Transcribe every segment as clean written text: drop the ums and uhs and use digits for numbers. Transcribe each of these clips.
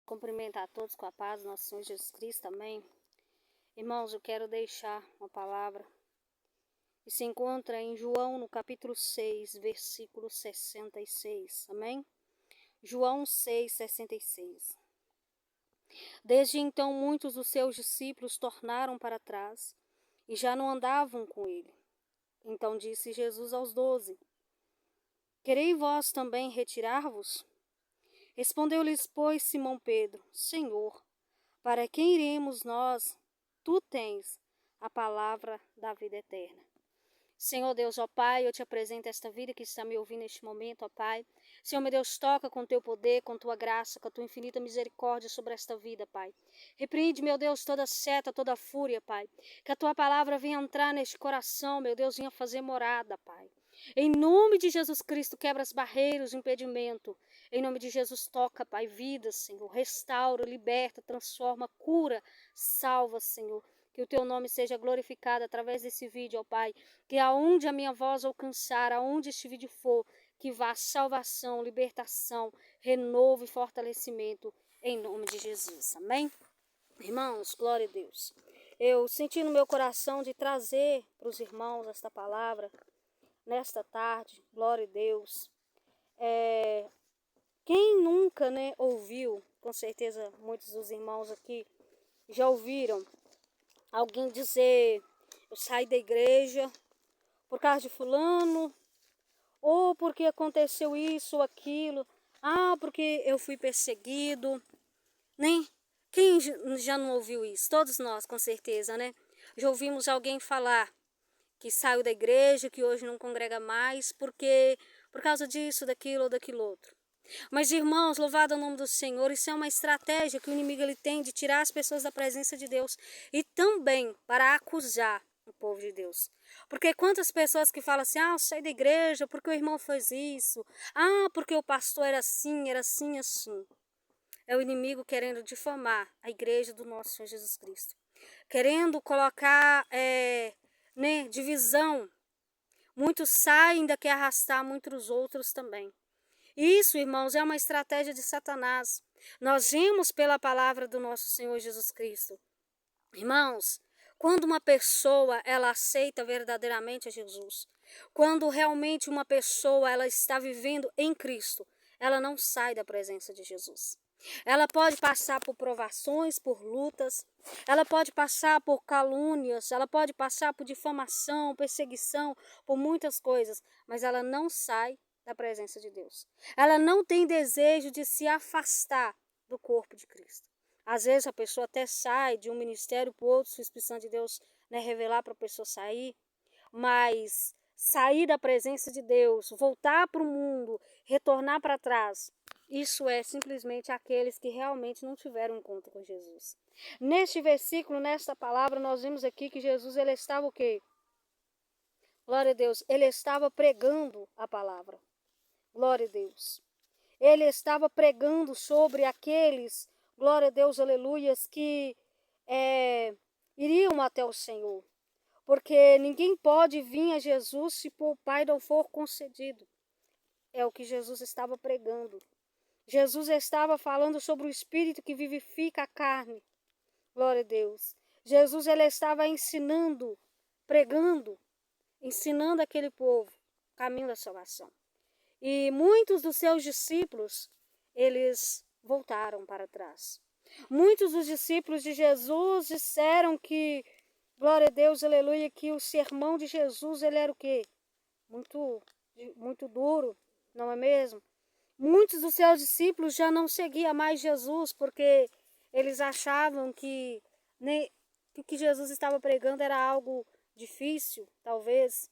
Cumprimentar a todos com a paz do nosso Senhor Jesus Cristo, amém. Irmãos, eu quero deixar uma palavra que se encontra em João, no capítulo 6, versículo 66, amém? João 6, 66. Desde então, muitos dos seus discípulos tornaram para trás e já não andavam com ele. Então disse Jesus aos 12: Quereis vós também retirar-vos? Respondeu-lhes, pois, Simão Pedro: Senhor, para quem iremos nós? Tu tens a palavra da vida eterna. Senhor Deus, ó Pai, eu te apresento esta vida que está me ouvindo neste momento, ó Pai. Senhor, meu Deus, toca com teu poder, com tua graça, com a tua infinita misericórdia sobre esta vida, Pai. Repreende, meu Deus, toda seta, toda fúria, Pai. Que a tua palavra venha entrar neste coração, meu Deus, venha fazer morada, Pai. Em nome de Jesus Cristo, quebra as barreiras, o impedimento. Em nome de Jesus, toca, Pai, vidas, Senhor. Restaura, liberta, transforma, cura, salva, Senhor. Que o teu nome seja glorificado através desse vídeo, ó Pai. Que aonde a minha voz alcançar, aonde este vídeo for, que vá salvação, libertação, renovo e fortalecimento, em nome de Jesus. Amém? Irmãos, glória a Deus. Eu senti no meu coração de trazer para os irmãos esta palavra nesta tarde, glória a Deus. Quem nunca, ouviu, com certeza muitos dos irmãos aqui já ouviram alguém dizer: eu saí da igreja por causa de fulano, ou porque aconteceu isso ou aquilo, porque eu fui perseguido, né? Quem já não ouviu isso? Todos nós, com certeza, né? Já ouvimos alguém falar que saiu da igreja, que hoje não congrega mais, porque por causa disso, daquilo ou daquilo outro. Mas, irmãos, louvado o nome do Senhor, isso é uma estratégia que o inimigo ele tem de tirar as pessoas da presença de Deus e também para acusar o povo de Deus. Porque quantas pessoas que falam assim: eu saí da igreja porque o irmão fez isso, porque o pastor era assim, assim. É o inimigo querendo difamar a igreja do nosso Senhor Jesus Cristo, querendo colocar divisão. Muitos saem, ainda quer arrastar muitos outros também. Isso, irmãos, é uma estratégia de Satanás. Nós vimos pela palavra do nosso Senhor Jesus Cristo. Irmãos, quando uma pessoa ela aceita verdadeiramente a Jesus, quando realmente uma pessoa ela está vivendo em Cristo, ela não sai da presença de Jesus. Ela pode passar por provações, por lutas, ela pode passar por calúnias, ela pode passar por difamação, perseguição, por muitas coisas, mas ela não sai da presença de Deus. Ela não tem desejo de se afastar do corpo de Cristo. Às vezes a pessoa até sai de um ministério para o outro, se o Espírito Santo de Deus revelar para a pessoa sair, mas sair da presença de Deus, voltar para o mundo, retornar para trás, isso é simplesmente aqueles que realmente não tiveram encontro com Jesus. Neste versículo, nesta palavra, nós vimos aqui que Jesus ele estava o quê? Glória a Deus, ele estava pregando a palavra. Glória a Deus. Ele estava pregando sobre aqueles, glória a Deus, aleluias, que iriam até o Senhor. Porque ninguém pode vir a Jesus se o Pai não for concedido. É o que Jesus estava pregando. Jesus estava falando sobre o Espírito que vivifica a carne. Glória a Deus. Jesus ele estava ensinando, pregando, ensinando aquele povo o caminho da salvação. E muitos dos seus discípulos, eles voltaram para trás. Muitos dos discípulos de Jesus disseram que, glória a Deus, aleluia, que o sermão de Jesus, ele era o quê? Muito duro, não é mesmo? Muitos dos seus discípulos já não seguiam mais Jesus, porque eles achavam que o que Jesus estava pregando era algo difícil, talvez.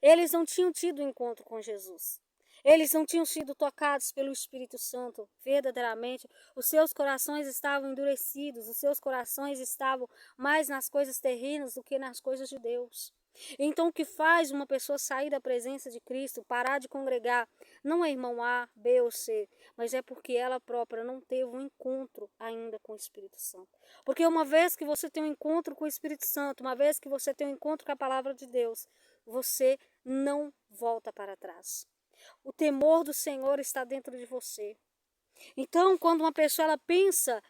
Eles não tinham tido encontro com Jesus. Eles não tinham sido tocados pelo Espírito Santo verdadeiramente. Os seus corações estavam endurecidos, os seus corações estavam mais nas coisas terrenas do que nas coisas de Deus. Então o que faz uma pessoa sair da presença de Cristo, parar de congregar, não é irmão A, B ou C, mas é porque ela própria não teve um encontro ainda com o Espírito Santo. Porque uma vez que você tem um encontro com o Espírito Santo, uma vez que você tem um encontro com a palavra de Deus, você não volta para trás. O temor do Senhor está dentro de você. Então, quando uma pessoa ela pensa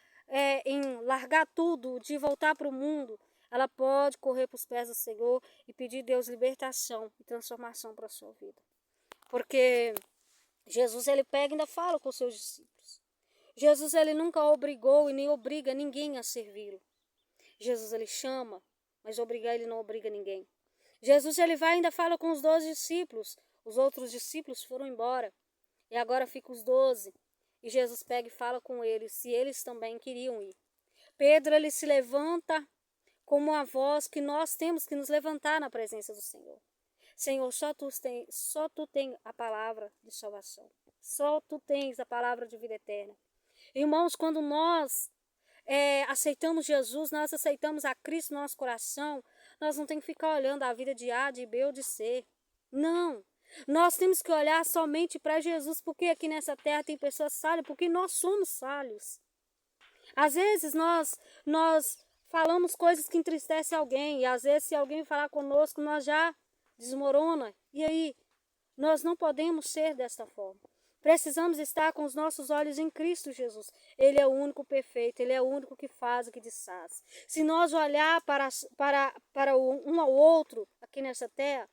em largar tudo, de voltar para o mundo, ela pode correr para os pés do Senhor e pedir a Deus libertação e transformação para a sua vida. Porque Jesus ele pega e ainda fala com os seus discípulos. Jesus ele nunca obrigou e nem obriga ninguém a servi-lo. Jesus ele chama, mas obrigar ele não obriga ninguém. Jesus ele vai e ainda fala com os 12 discípulos. Os outros discípulos foram embora. E agora ficam os 12. E Jesus pega e fala com eles, se eles também queriam ir. Pedro ele se levanta como uma voz que nós temos que nos levantar na presença do Senhor. Senhor, só tu tens a palavra de salvação. Só tu tens a palavra de vida eterna. Irmãos, quando nós aceitamos Jesus, nós aceitamos a Cristo no nosso coração, nós não temos que ficar olhando a vida de A, de B ou de C. Não. Nós temos que olhar somente para Jesus, porque aqui nessa terra tem pessoas falhas, porque nós somos falhos. Às vezes nós falamos coisas que entristecem alguém, e às vezes se alguém falar conosco, nós já desmorona. E aí, nós não podemos ser desta forma. Precisamos estar com os nossos olhos em Cristo Jesus. Ele é o único perfeito, Ele é o único que faz e que desfaz. Se nós olhar para um ao outro aqui nessa terra,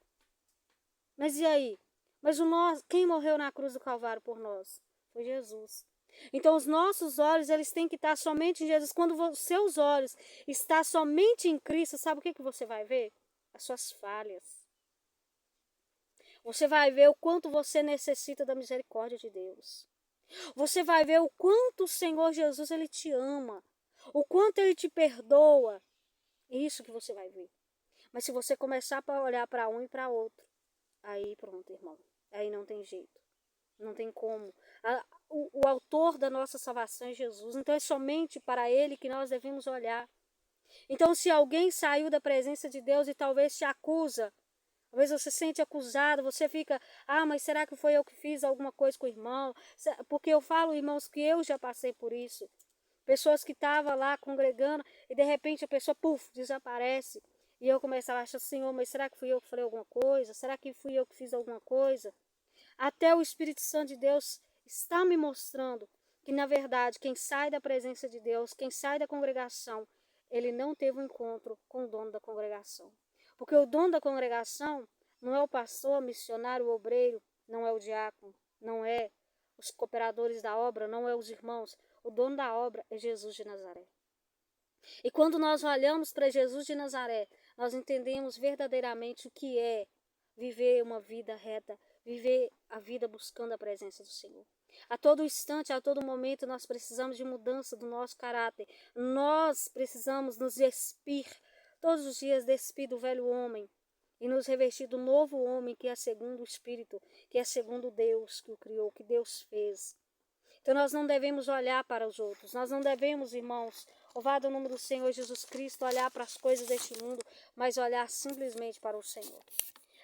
mas e aí? Mas quem morreu na cruz do Calvário por nós? Foi Jesus. Então os nossos olhos eles têm que estar somente em Jesus. Quando os seus olhos estão somente em Cristo, sabe o que você vai ver? As suas falhas. Você vai ver o quanto você necessita da misericórdia de Deus. Você vai ver o quanto o Senhor Jesus ele te ama. O quanto ele te perdoa. É isso que você vai ver. Mas se você começar a olhar para um e para outro, aí pronto, irmão. Aí não tem jeito. Não tem como. O autor da nossa salvação é Jesus. Então é somente para ele que nós devemos olhar. Então se alguém saiu da presença de Deus e talvez te acusa, talvez você se sente acusado, você fica, mas será que foi eu que fiz alguma coisa com o irmão? Porque eu falo, irmãos, que eu já passei por isso. Pessoas que estavam lá congregando e de repente a pessoa, desaparece. E eu começava a achar, Senhor, mas será que fui eu que falei alguma coisa? Será que fui eu que fiz alguma coisa? Até o Espírito Santo de Deus está me mostrando que, na verdade, quem sai da presença de Deus, quem sai da congregação, ele não teve um encontro com o dono da congregação. Porque o dono da congregação não é o pastor, o missionário, o obreiro, não é o diácono, não é os cooperadores da obra, não é os irmãos. O dono da obra é Jesus de Nazaré. E quando nós olhamos para Jesus de Nazaré, nós entendemos verdadeiramente o que é viver uma vida reta, viver a vida buscando a presença do Senhor. A todo instante, a todo momento, nós precisamos de mudança do nosso caráter. Nós precisamos nos despir, todos os dias despir do velho homem e nos revestir do novo homem que é segundo o Espírito, que é segundo Deus que o criou, que Deus fez. Então nós não devemos olhar para os outros, nós não devemos, irmãos, louvado o nome do Senhor Jesus Cristo, olhar para as coisas deste mundo, mas olhar simplesmente para o Senhor.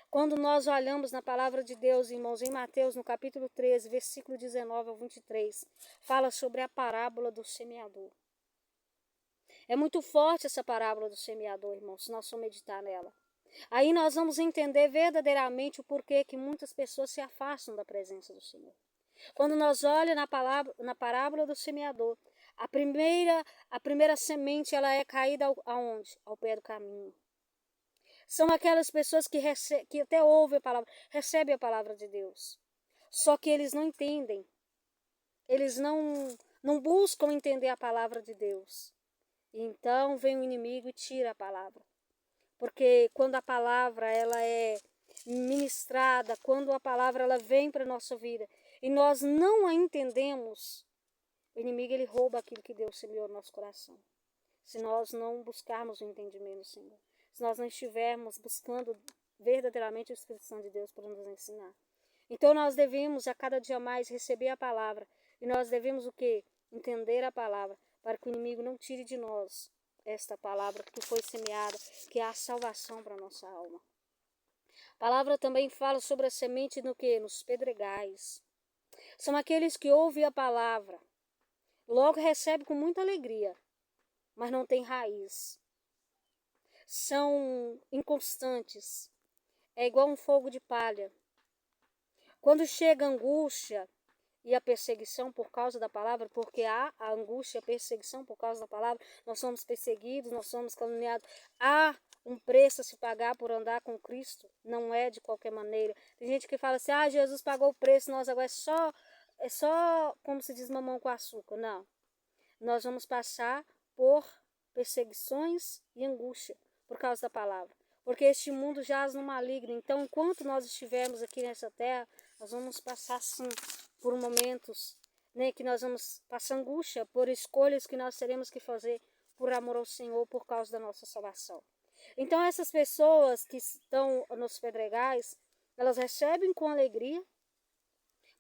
Quando nós olhamos na palavra de Deus, irmãos, em Mateus, no capítulo 13, versículo 19 ao 23, fala sobre a parábola do semeador. É muito forte essa parábola do semeador, irmãos, se nós formos meditar nela. Aí nós vamos entender verdadeiramente o porquê que muitas pessoas se afastam da presença do Senhor. Quando nós olhamos na parábola do semeador, a primeira semente ela é caída aonde? Ao pé do caminho. São aquelas pessoas que até ouvem a palavra, recebem a palavra de Deus. Só que eles não entendem. Eles não buscam entender a palavra de Deus. E então vem o inimigo e tira a palavra. Porque quando a palavra ela é ministrada, quando a palavra ela vem para a nossa vida e nós não a entendemos, o inimigo ele rouba aquilo que Deus semeou no nosso coração. Se nós não buscarmos o entendimento do Senhor. Se nós não estivermos buscando verdadeiramente o Espírito Santo de Deus para nos ensinar. Então nós devemos a cada dia mais receber a palavra. E nós devemos o quê? Entender a palavra. Para que o inimigo não tire de nós esta palavra que foi semeada, que é a salvação para a nossa alma. A palavra também fala sobre a semente no quê? Nos pedregais. São aqueles que ouvem a palavra. Logo recebem com muita alegria. Mas não tem raiz. São inconstantes. É igual um fogo de palha. Quando chega a angústia e a perseguição por causa da palavra, porque há a angústia, a perseguição por causa da palavra, nós somos perseguidos, nós somos caluniados, há um preço a se pagar por andar com Cristo, não é de qualquer maneira. Tem gente que fala assim, Jesus pagou o preço, nós agora é só, como se diz, mamão com açúcar. Não, nós vamos passar por perseguições e angústia por causa da palavra, porque este mundo jaz no maligno. Então, enquanto nós estivermos aqui nessa terra, nós vamos passar sim por momentos, né, que nós vamos passar angústia por escolhas que nós teremos que fazer por amor ao Senhor, por causa da nossa salvação. Então, essas pessoas que estão nos pedregais, elas recebem com alegria,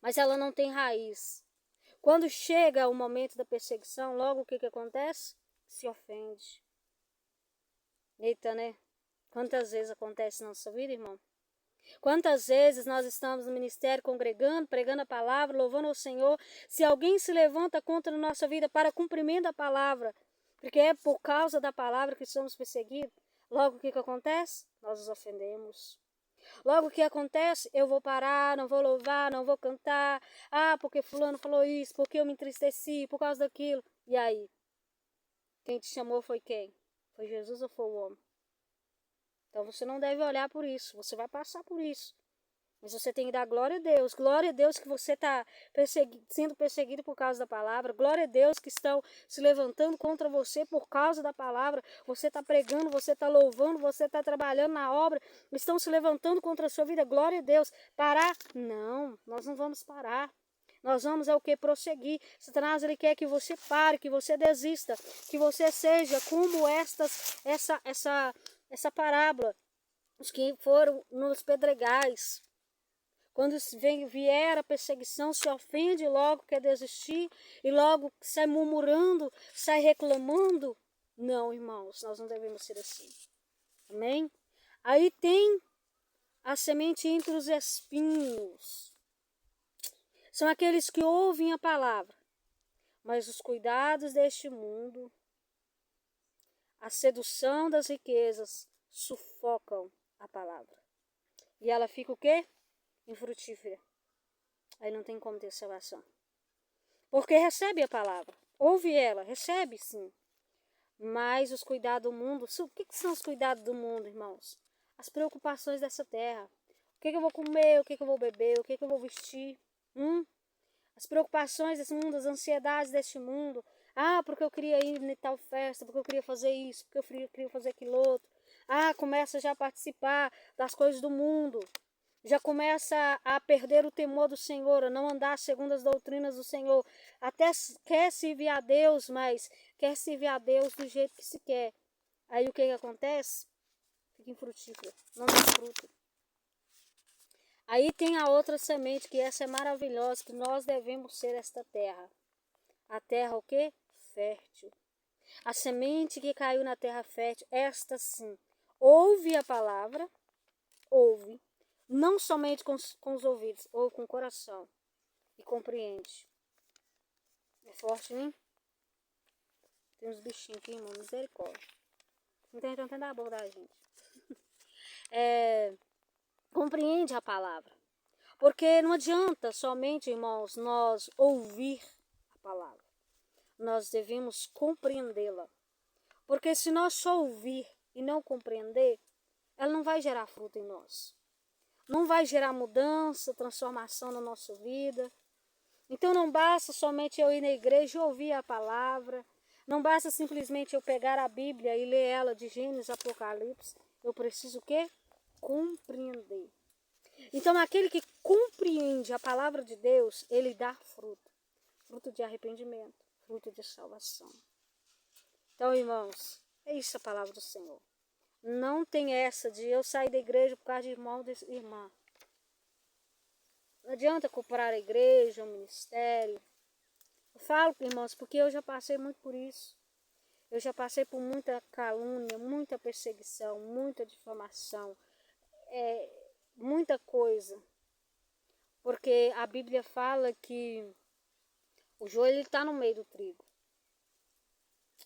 mas ela não tem raiz. Quando chega o momento da perseguição, logo o que acontece? Se ofende. Eita, né? Quantas vezes acontece na nossa vida, irmão? Quantas vezes nós estamos no ministério congregando, pregando a palavra, louvando ao Senhor, se alguém se levanta contra a nossa vida para cumprimento da palavra, porque é por causa da palavra que somos perseguidos, logo o que acontece? Nós nos ofendemos. Logo o que acontece? Eu vou parar, não vou louvar, não vou cantar. Porque fulano falou isso, porque eu me entristeci, por causa daquilo. E aí? Quem te chamou foi quem? Foi Jesus ou foi o homem? Então você não deve olhar por isso, você vai passar por isso. Mas você tem que dar glória a Deus que você está sendo perseguido por causa da palavra, glória a Deus que estão se levantando contra você por causa da palavra, você está pregando, você está louvando, você está trabalhando na obra, estão se levantando contra a sua vida, glória a Deus. Parar? Não, nós não vamos parar. Nós vamos o que? Prosseguir. Satanás, ele quer que você pare, que você desista, que você seja como essa parábola, os que foram nos pedregais. Quando vier a perseguição, se ofende, logo quer desistir, e logo sai murmurando, sai reclamando. Não, irmãos, nós não devemos ser assim. Amém? Aí tem a semente entre os espinhos. São aqueles que ouvem a palavra, mas os cuidados deste mundo, a sedução das riquezas, sufocam a palavra. E ela fica o quê? Infrutífera. Aí não tem como ter salvação. Porque recebe a palavra, ouve ela, recebe sim. Mas os cuidados do mundo, o que são os cuidados do mundo, irmãos? As preocupações dessa terra. O que eu vou comer, o que eu vou beber, o que eu vou vestir? As preocupações desse mundo, as ansiedades deste mundo. Porque eu queria ir em tal festa, porque eu queria fazer isso, porque eu queria fazer aquilo outro. Começa já a participar das coisas do mundo. Já começa a perder o temor do Senhor, a não andar segundo as doutrinas do Senhor. Até quer servir a Deus, mas quer servir a Deus do jeito que se quer. Aí o que acontece? Fica infrutífero, não dá fruto. Aí tem a outra semente, que essa é maravilhosa, que nós devemos ser esta terra. A terra o quê? Fértil. A semente que caiu na terra fértil, esta sim, ouve a palavra, ouve, não somente com os ouvidos, ou com o coração, e compreende. É forte, né? Tem uns bichinhos aqui, irmão, misericórdia. Não tem tanto da boca da gente. Compreende a palavra. Porque não adianta somente, irmãos, nós ouvir a palavra. Nós devemos compreendê-la. Porque se nós só ouvir e não compreender, ela não vai gerar fruto em nós. Não vai gerar mudança, transformação na nossa vida. Então não basta somente eu ir na igreja e ouvir a palavra. Não basta simplesmente eu pegar a Bíblia e ler ela de Gênesis, Apocalipse. Eu preciso o quê? Compreender. Então aquele que compreende a palavra de Deus, ele dá fruto. Fruto de arrependimento, fruto de salvação. Então, irmãos, é isso a palavra do Senhor. Não tem essa de eu sair da igreja por causa de irmão ou irmã. Não adianta comprar a igreja, o ministério. Eu falo, irmãos, porque eu já passei muito por isso. Eu já passei por muita calúnia, muita perseguição, muita difamação, muita coisa. Porque a Bíblia fala que o joelho está no meio do trigo,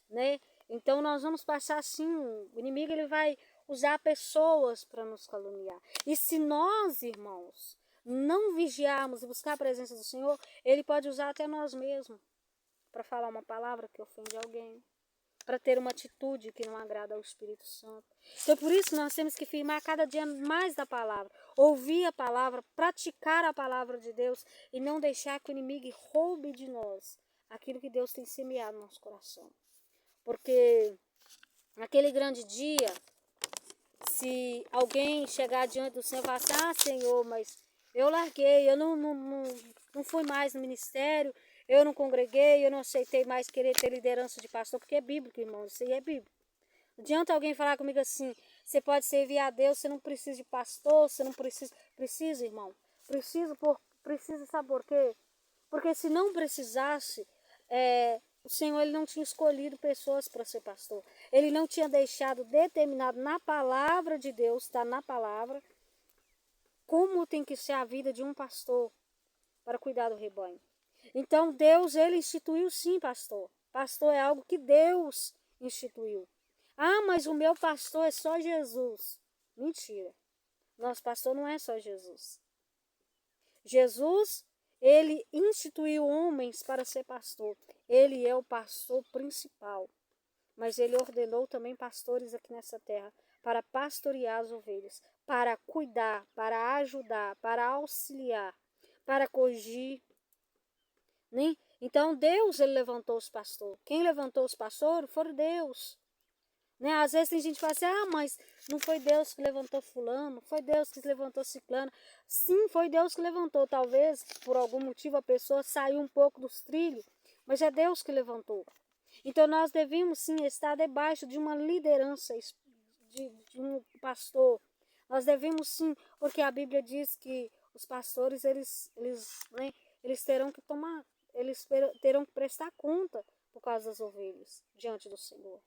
né? Então nós vamos passar assim, o inimigo ele vai usar pessoas para nos caluniar. E se nós, irmãos, não vigiarmos e buscar a presença do Senhor, Ele pode usar até nós mesmos para falar uma palavra que ofende alguém, para ter uma atitude que não agrada ao Espírito Santo. Então, por isso, nós temos que firmar cada dia mais da palavra, ouvir a palavra, praticar a palavra de Deus e não deixar que o inimigo roube de nós aquilo que Deus tem semeado no nosso coração. Porque naquele grande dia, se alguém chegar diante do Senhor e falar assim, Senhor, mas eu larguei, eu não fui mais no ministério, eu não congreguei, eu não aceitei mais querer ter liderança de pastor, porque é bíblico, irmão, isso aí é bíblico. Não adianta alguém falar comigo assim, você pode servir a Deus, você não precisa de pastor, você não precisa. Precisa, irmão. Precisa, sabe por quê? Porque se não precisasse, o Senhor ele não tinha escolhido pessoas para ser pastor. Ele não tinha deixado determinado na palavra de Deus, está na palavra, como tem que ser a vida de um pastor para cuidar do rebanho. Então Deus, ele instituiu sim pastor. Pastor é algo que Deus instituiu. Mas o meu pastor é só Jesus. Mentira. Nosso pastor não é só Jesus. Jesus, ele instituiu homens para ser pastor. Ele é o pastor principal. Mas ele ordenou também pastores aqui nessa terra para pastorear as ovelhas, para cuidar, para ajudar, para auxiliar, para corrigir. Né? Então Deus ele levantou os pastores. Quem levantou os pastores foi Deus. Né? Às vezes tem gente que fala assim, mas não foi Deus que levantou fulano, foi Deus que levantou ciclano. Sim, foi Deus que levantou. Talvez, por algum motivo, a pessoa saiu um pouco dos trilhos, mas é Deus que levantou. Então nós devemos sim estar debaixo de uma liderança, de um pastor. Nós devemos sim, porque a Bíblia diz que os pastores, eles terão que tomar, eles terão que prestar conta por causa das ovelhas, diante do Senhor.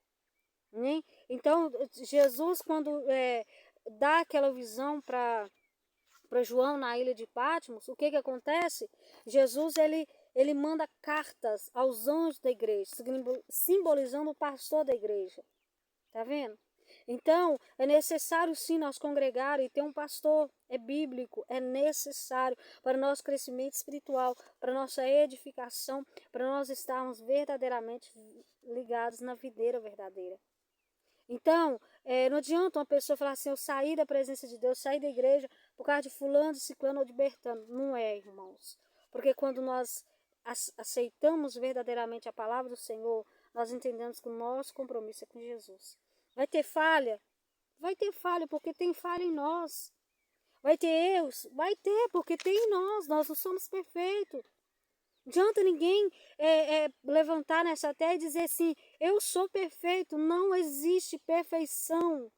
Né? Então, Jesus, quando dá aquela visão para João na ilha de Patmos, o que acontece? Jesus, ele manda cartas aos anjos da igreja, simbolizando o pastor da igreja. Tá vendo? Então, é necessário sim nós congregar e ter um pastor. É bíblico, é necessário para o nosso crescimento espiritual, para a nossa edificação, para nós estarmos verdadeiramente ligados na videira verdadeira. Então, não adianta uma pessoa falar assim, eu saí da presença de Deus, saí da igreja por causa de fulano, de ciclano ou de bertano. Não é, irmãos. Porque quando nós aceitamos verdadeiramente a palavra do Senhor, nós entendemos que o nosso compromisso é com Jesus. Vai ter falha? Vai ter falha, porque tem falha em nós. Vai ter erros? Vai ter, porque tem em nós. Nós não somos perfeitos. Não adianta ninguém levantar nessa terra e dizer assim, eu sou perfeito. Não existe perfeição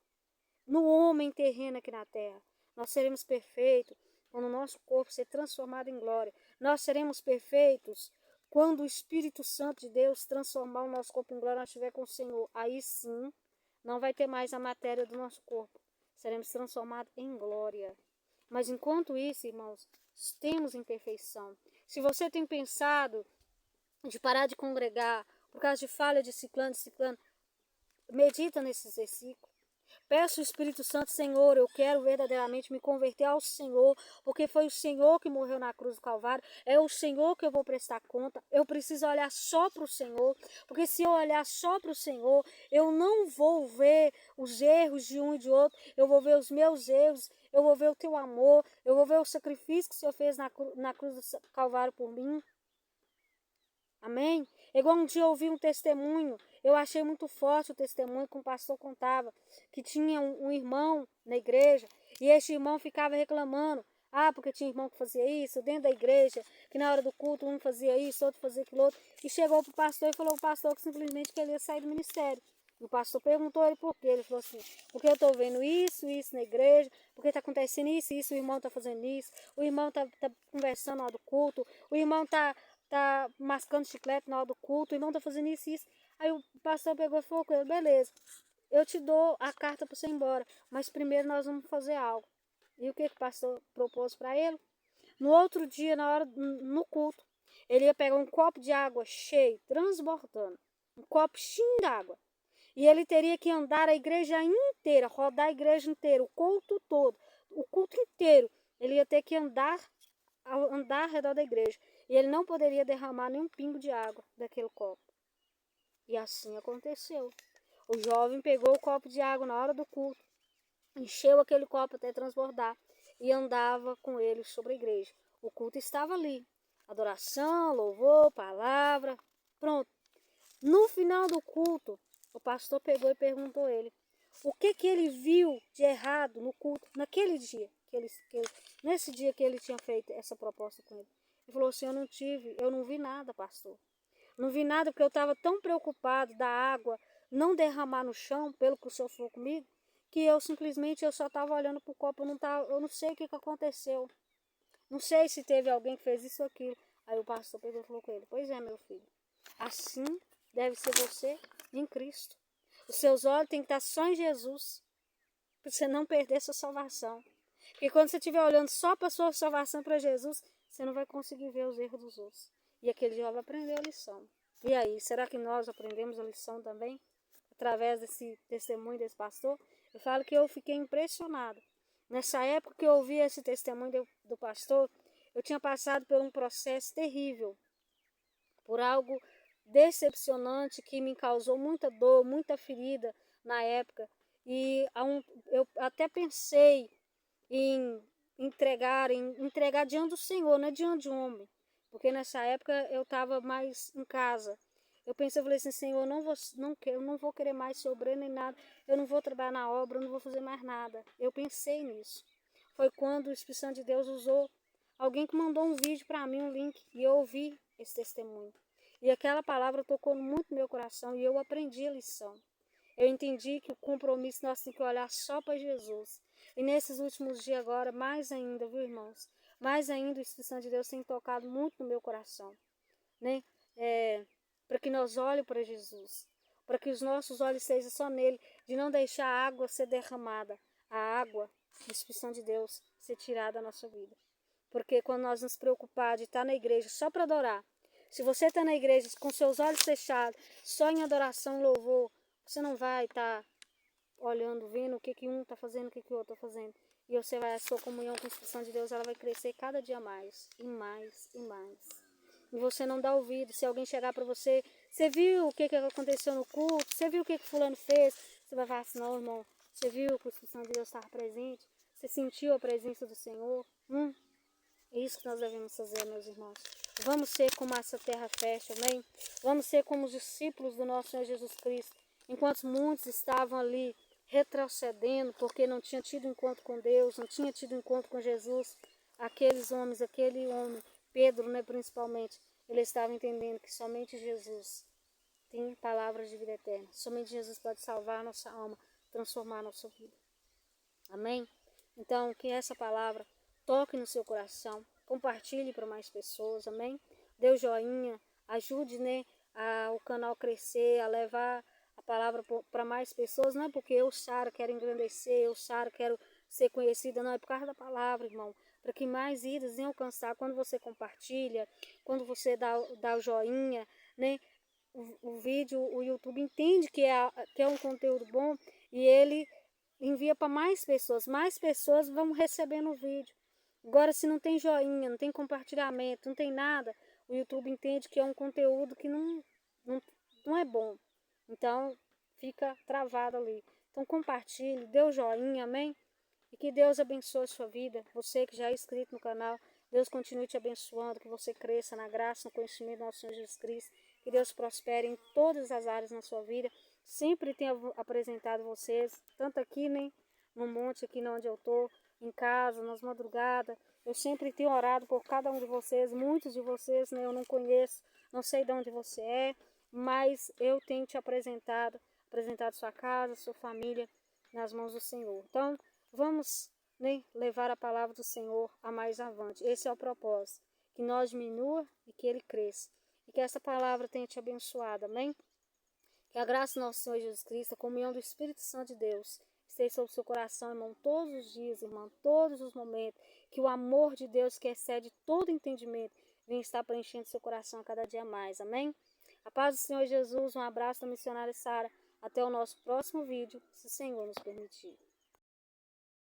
no homem terreno aqui na terra. Nós seremos perfeitos quando o nosso corpo ser transformado em glória. Nós seremos perfeitos quando o Espírito Santo de Deus transformar o nosso corpo em glória, nós estiver com o Senhor. Aí sim, não vai ter mais a matéria do nosso corpo. Seremos transformados em glória. Mas enquanto isso, irmãos, temos imperfeição. Se você tem pensado de parar de congregar por causa de falha de ciclano, medita nesses versículos. Peço ao Espírito Santo, Senhor, eu quero verdadeiramente me converter ao Senhor, porque foi o Senhor que morreu na cruz do Calvário, é o Senhor que eu vou prestar conta, eu preciso olhar só para o Senhor, porque se eu olhar só para o Senhor, eu não vou ver os erros de um e de outro, eu vou ver os meus erros, eu vou ver o teu amor, eu vou ver o sacrifício que o Senhor fez na cruz do Calvário por mim. Amém? Igual um dia eu ouvi um testemunho, eu achei muito forte o testemunho que um pastor contava, que tinha um irmão na igreja, e esse irmão ficava reclamando, porque tinha irmão que fazia isso dentro da igreja, que na hora do culto um fazia isso, outro fazia aquilo outro, e chegou pro pastor e falou ao pastor que simplesmente queria sair do ministério. O pastor perguntou ele por quê, ele falou assim, porque eu estou vendo isso na igreja, porque está acontecendo isso, o irmão está fazendo isso, o irmão está conversando na hora do culto, o irmão está mascando chiclete na hora do culto, o irmão tá fazendo isso. Aí o pastor pegou e falou com ele, beleza, eu te dou a carta para você ir embora, mas primeiro nós vamos fazer algo. E o que o pastor propôs para ele? No outro dia, no culto, ele ia pegar um copo de água cheio, transbordando, um copo cheio d'água, e ele teria que andar a igreja inteira, rodar a igreja inteira, o culto todo, o culto inteiro, ele ia ter que andar andar ao redor da igreja. E ele não poderia derramar nem um pingo de água daquele copo. E assim aconteceu. O jovem pegou o copo de água na hora do culto, encheu aquele copo até transbordar e andava com ele sobre a igreja. O culto estava ali. Adoração, louvor, palavra, pronto. No final do culto, o pastor pegou e perguntou a ele o que ele viu de errado no culto naquele dia, nesse dia que ele tinha feito essa proposta com ele. Ele falou assim, eu não vi nada, pastor. Não vi nada porque eu estava tão preocupado da água não derramar no chão, pelo que o senhor falou comigo, que eu só estava olhando para o copo, eu não sei o que aconteceu. Não sei se teve alguém que fez isso ou aquilo. Aí o pastor pegou e falou com ele, pois é, meu filho, assim deve ser você em Cristo. Os seus olhos têm que estar só em Jesus, para você não perder sua salvação. Porque quando você estiver olhando só para a sua salvação, para Jesus, você não vai conseguir ver os erros dos outros. E aquele jovem aprendeu a lição. E aí, será que nós aprendemos a lição também? Através desse testemunho desse pastor? Eu falo que eu fiquei impressionada. Nessa época que eu ouvi esse testemunho do pastor, eu tinha passado por um processo terrível, por algo decepcionante que me causou muita dor, muita ferida na época. E eu até pensei em entregar diante do Senhor, não é diante de um homem. Porque nessa época eu estava mais em casa. Eu falei assim, Senhor, eu não vou querer mais ser obreiro nem nada. Eu não vou trabalhar na obra, eu não vou fazer mais nada. Eu pensei nisso. Foi quando o Espírito Santo de Deus usou alguém que mandou um vídeo para mim, um link, e eu ouvi esse testemunho. E aquela palavra tocou muito no meu coração e eu aprendi a lição. Eu entendi que o compromisso nós temos que olhar só para Jesus. E nesses últimos dias agora, mais ainda, viu, irmãos? Mais ainda o Espírito Santo de Deus tem tocado muito no meu coração, né? Para que nós olhemos para Jesus, para que os nossos olhos sejam só nele, de não deixar a água ser derramada, a água do Espírito Santo de Deus ser tirada da nossa vida. Porque quando nós nos preocupar de estar na igreja só para adorar, se você está na igreja com seus olhos fechados, só em adoração e louvor, você não vai estar olhando, vendo o que um está fazendo, o que o outro está fazendo. E você vai, a sua comunhão com a Espírito Santo de Deus, ela vai crescer cada dia mais, e mais, e mais. E você não dá ouvido. Se alguém chegar para você, você viu o que aconteceu no culto? Você viu o que fulano fez? Você vai falar assim, não, irmão, você viu que o Espírito Santo de Deus estava presente? Você sentiu a presença do Senhor? É isso que nós devemos fazer, meus irmãos. Vamos ser como essa terra fértil, amém? Vamos ser como os discípulos do nosso Senhor Jesus Cristo. Enquanto muitos estavam ali retrocedendo, porque não tinham tido encontro com Deus, não tinham tido encontro com Jesus, aquele homem, Pedro, né, principalmente, ele estava entendendo que somente Jesus tem palavras de vida eterna. Somente Jesus pode salvar a nossa alma, transformar a nossa vida. Amém? Então, que essa palavra toque no seu coração, compartilhe para mais pessoas, amém? Dê o joinha, ajude, né, o canal crescer, a levar a palavra para mais pessoas. Não é porque eu, Sara, quero engrandecer, eu, Sara, quero ser conhecida, não, é por causa da palavra, irmão, para que mais vidas venham alcançar. Quando você compartilha, quando você dá o joinha, né, o vídeo, o YouTube entende que é um conteúdo bom e ele envia para mais pessoas vão recebendo o vídeo. Agora, se não tem joinha, não tem compartilhamento, não tem nada, o YouTube entende que é um conteúdo que não é bom. Então, fica travado ali. Então, compartilhe, dê o joinha, amém? E que Deus abençoe a sua vida. Você que já é inscrito no canal, Deus continue te abençoando, que você cresça na graça, no conhecimento do nosso Senhor Jesus Cristo. Que Deus prospere em todas as áreas na sua vida. Sempre tenho apresentado vocês, tanto aqui, né, no monte, aqui onde eu estou, em casa, nas madrugadas. Eu sempre tenho orado por cada um de vocês, muitos de vocês, né, eu não conheço, não sei de onde você é, mas eu tenho te apresentado sua casa, sua família nas mãos do Senhor. Então, vamos, né, levar a palavra do Senhor a mais avante. Esse é o propósito, que nós diminua e que Ele cresça. E que essa palavra tenha te abençoado, amém? Que a graça do nosso Senhor Jesus Cristo, a comunhão do Espírito Santo de Deus, esteja sobre o seu coração, irmão, todos os dias, irmão, todos os momentos. Que o amor de Deus, que excede todo entendimento, venha estar preenchendo seu coração a cada dia mais, amém? A paz do Senhor Jesus, um abraço da missionária Sara. Até o nosso próximo vídeo, se o Senhor nos permitir.